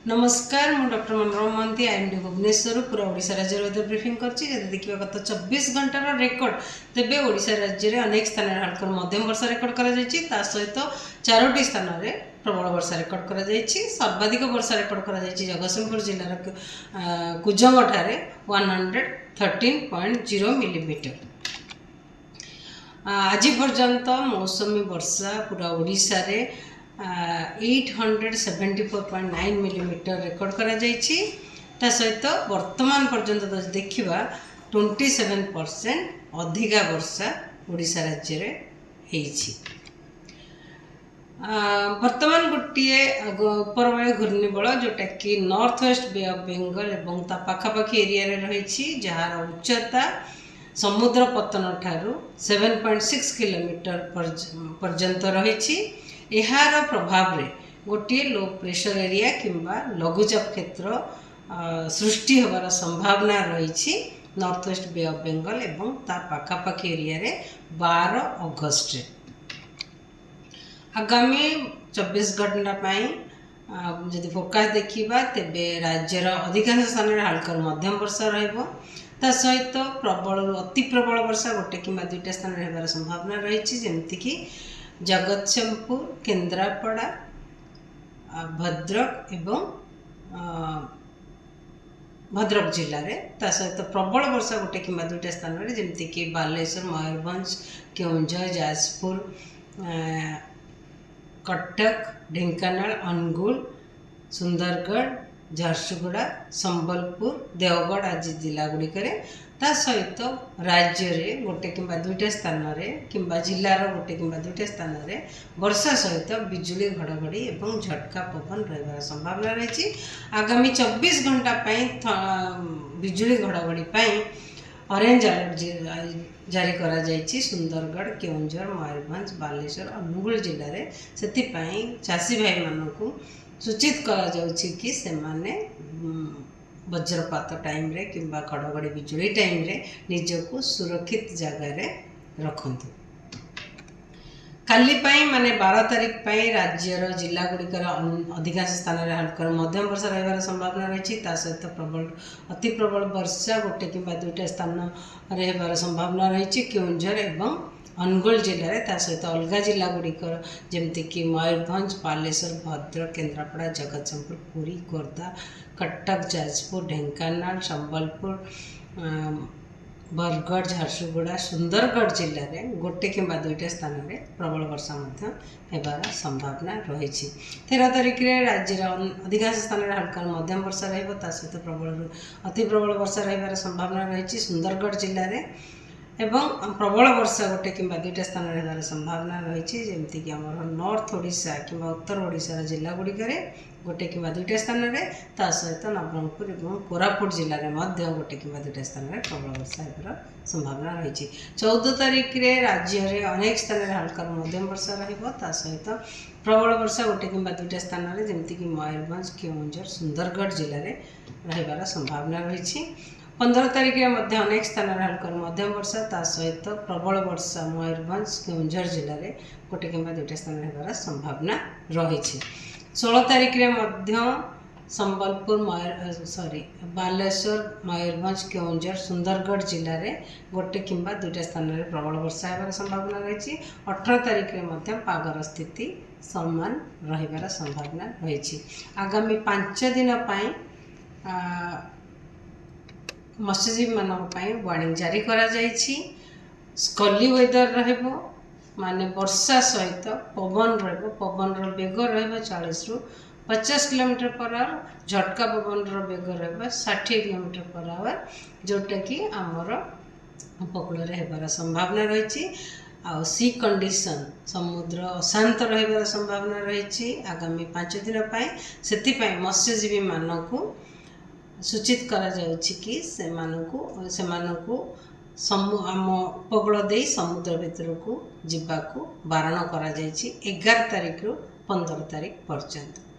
नमस्कार मु doctor Manorama Mahanti IMD Bhubaneswar पूरा ओडिशा राज्य वेदर ब्रीफिंग करछि देखिबा गत 24 घंटार रेकर्ड तेबे ओडिशा राज्य रे अनेक स्थान रे हल्का मध्यम वर्षा रेकर्ड करा जायछि ता सहित 4टी स्थान रे प्रबल वर्षा रेकर्ड करा जायछि सर्वाधिक वर्षा रेकर्ड करा जायछि जगतसिंहपुर जिल्ला रे कुजंग ठारे 113.0 मिलीमीटर। आज पर्यंत मौसमी वर्षा पूरा ओडिशा रे 874.9 मिलीमीटर रेकर्ड करा जायछि ता सहित वर्तमान पर्यंत देखिबा 27% अधिका वर्षा ओडिशा राज्य रे हेछि। वर्तमान गोटे उपरवायु घूर्णिबल जोटा कि north west bay of Bengal एवं ता पाखापाखी एरिया रे रहिछि जार उच्चता समुद्र पतन ठारू 7.6 किलोमीटर पर्यंत रहिछि। यार प्रभाव रे गोटे लो प्रेशर एरिया किंबा लघुचाप क्षेत्र सृष्टि होबार संभावना रही north west bay of Bengal एवं ता पाखापाखी एरिया रे 12 अगस्त रे। आगामी 24 घंटा जदि फोरकास्ट देखा तेबे राज्यर अधिकांश स्थान में हल्का मध्यम वर्षा रहिबो ता सहित प्रबल अति प्रबल वर्षा गोटे किंबा दुईटा स्थान में होबार संभावना रही जेमती कि जगतसिंहपुर केन्द्रापड़ा भद्रक एवं भद्रक जिले में ता सहित प्रबल वर्षा गोटे कि दुईटा स्थान में जमती कि बालेश्वर मयूरभंज केउंझर जाजपुर कटक ढेंकानाल अनुगुल सुंदरगढ़ झारसुगुड़ा संबलपुर देवगढ़ आदि जिला गुड़िक ता सहित राज्य रे गोटे कि दुईटा स्थान किंबा जिलार गोटे कि दुईटा स्थान वर्षा सहित बिजुली घड़घड़ी एवं झटका पवन रही संभावना रही। आगामी 24 घंटा बिजुली घड़घड़ी ऑरेंज अलर्ट जारी करा जायछि सुंदरगढ़ केउंझर मयूरभंज बालेश्वर अनुगुल जिले में से चाषी भाई मानक सूचित करा जाउछि कि से माने वज्रपात टाइम रे किंबा घड़घड़ी बिजुली टाइम रे निजको सुरक्षित जगह रे रखंतु। काली माने 12 तारीख राज्यर जिला गुड़िकर अधिकांश स्थान में हल्का मध्यम वर्षा रही संभावना रही सहित प्रबल अति प्रबल वर्षा गोटे कि दुईटा स्थान में होबार संभावना रही केउंझर एवं अनुगुल जिले में ता सहित अलग जिला गुड़िकर जमती कि मयूरभंज बालेश्वर भद्रक केन्द्रापड़ा जगतसिंहपुर पुरी खोर्धा कटक जाजपुर ढेंकानाल संबलपुर बरगढ़ झारसुगुड़ा सुंदरगढ़ जिले में गोटे कि दुईटा स्थान में प्रबल वर्षा होबार संभावना रही। 13 तारीख में राज्य अधिकांश स्थान में हल्का मध्यम वर्षा रहित प्रबल अति प्रबल वर्षा रही संभावना रही सुंदरगढ़ जिले में एवं प्रबल वर्षा गोटे कि दुईटा स्थान होबार संभावना रही जमती कि आमर नॉर्थ ओडिशा किंबा उत्तर ओडिशा जिला गुड़िक गोटे कि दुईटा स्थान में ता सहित नवरंगपुर और कोरापुट जिले में गोटे कि दुईटा स्थान में प्रबल वर्षा होबार संभावना रही। 14 तारीख में राज्य में अनेक स्थान में हल्का मध्यम वर्षा रहा सहित प्रबल वर्षा गोटे कि दुईटा स्थान में जमती कि मयूरभंज केउंझर सुंदरगढ़ जिले में रही संभावना रही। 15 तारीख में अनेक स्थान में हल्का मध्यम वर्षा ता सहित प्रबल वर्षा मयूरभंज केउंझर जिले में गोटे कि दुईटा स्थान में होबार संभावना रही। 16 तारीख में संबलपुर बालेश्वर मयूरभंज केउंझर सुंदरगढ़ जिले में गोटे कि दुईटा स्थान में प्रबल वर्षा होबार संभावना रही। 18 तारीख में पागर स्थिति समान रहिबार संभावना रही। आगामी 5 दिन मत्स्यजीवी मानक वार्निंग जारी करा जायछि। स्कली वेदर रहिबो माने वर्षा सहित पवन रहिबो पवन बेग रहिबो 40 रु 50 किलोमीटर पर आवर झटका पवन बेग रहिबो 60 किलोमीटर पर आवर जोटा कि आमर उपकूल रे हेबार संभावना रही। आ सी कंडीशन समुद्र अशांत रहिबार संभावना रही आगामी 5 दिन से मत्स्यजीवी मानक सूचित करा जाउछि कि आम उपकूल दे समुद्र भीतर को जीवाकू बारण करा जायछि 11 तारीख रु 15 तारीख पर्यंत।